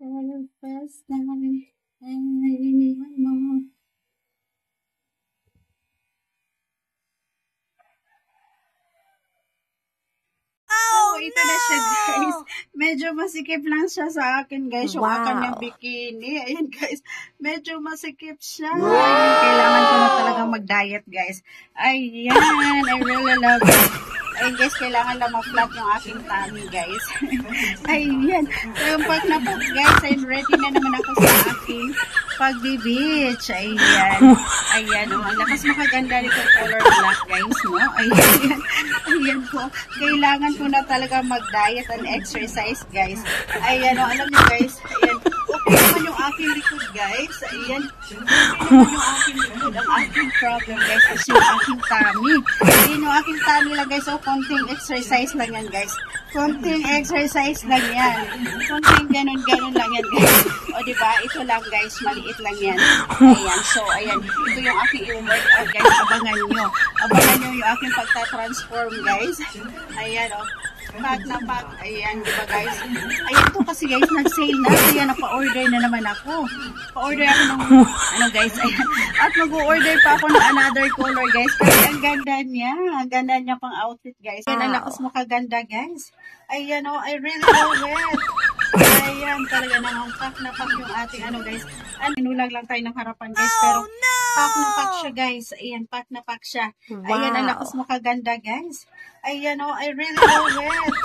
Pero first time, ay iniwan mo. Oh, ito na siya, guys. Medyo masikip lang siya sa akin, guys. Yung kanyang bikini. Ayan, guys. Medyo masikip siya. Ayan, kailangan ko na talagang mag-diet, guys. Ayan, I really love it. Ayan, guys, kailangan lang ma-flat yung aking tummy, guys. Ayan. Yung pag na-pag, guys, I'm ready na naman ako sa aking pag-beach. Ayan. Ayan, oh. Ang lakas makaganda nito color black, guys, no? Ayan. Ayan po. Kailangan ko na talaga mag-diet and exercise, guys. Ayan, oh. Alam niyo, guys. Ayan. Okay naman yung aking likod, guys. Ayan. Okay naman yung aking likod. Ang aking problem, guys, is yung aking tummy. Ayan, yung aking tummy lang, guys. So, konting exercise lang yan, guys. Konting exercise lang yan. Konting ganun-ganun lang yan, guys. O, diba? Ito lang, guys. Maliit lang yan. Ayan. So, ayan. Ito yung aking i-workout, guys. Abangan nyo. Abangan nyo yung aking pagta-transform, guys. Ayan, o. Pack na pack. Ayan, diba, guys? Ayan to kasi, guys. Nag-sale na. Ayan, napa-order na naman ako. Pa-order ako ng, ano, guys. Ayan. At mag-order pa ako ng another color, guys. Kasi ang ganda niya. Ang ganda niya pang outfit, guys. Ayan, ang lakas mo kaganda, guys. Ayan, oh. I really love it. Ayan, talaga namang pack na pack yung ating, ano, guys. Inulag lang tayo ng harapan, guys. Pero, pack na pack siya, guys. Ayan, pack na pack siya. Ayan, ang lakas mo kaganda, guys. Ayan, oh, I really love it.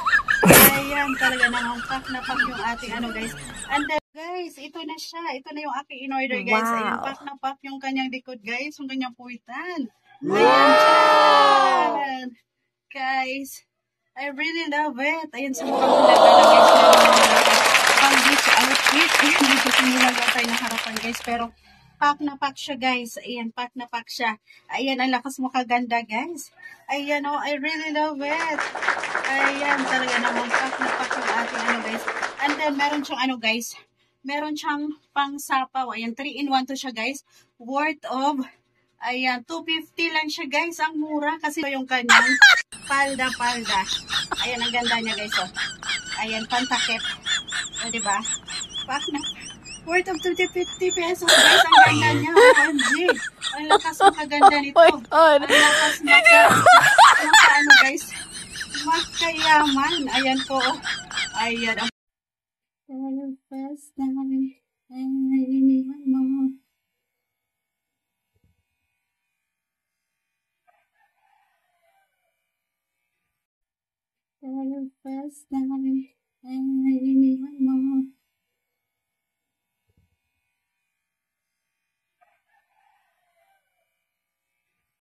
Ayan, talaga namang pack na pack yung ating, ano, guys. And then, guys, ito na siya. Ito na yung aking in-order, guys. Ayan, pack na pack yung kanyang likod, guys. Yung kanyang puwitan. Ayan, dyan. Guys, I really love it. Ayan, sumukhang ganda na, guys. Pang beach outfit. Ayan, dito simulang lang tayo ng harapan, guys. Pero, pack na pack siya, guys. Ayan, pack na pack siya. Ayan, ang lakas mo kaganda, guys. Ayan, oh, I really love it. Ayan, talaga namang pack na pack yung ating, ano, guys. And then, meron siyang, ano, guys. Meron siyang pang sapaw. Ayan, 3-in-1 to siya, guys. Worth of, ayan, 250 lang siya, guys. Ang mura kasi yung kanyang palda-palda. Ayan, ang ganda niya, guys, oh. Ayan, pantakip. O, diba? Pack na worth of 250 pesos, guys. Ang ganda niya. OMG. Ang lakas makaganda nito. Ang lakas ano, guys. Makayaman. Ayan po. Ayan. Pero first time,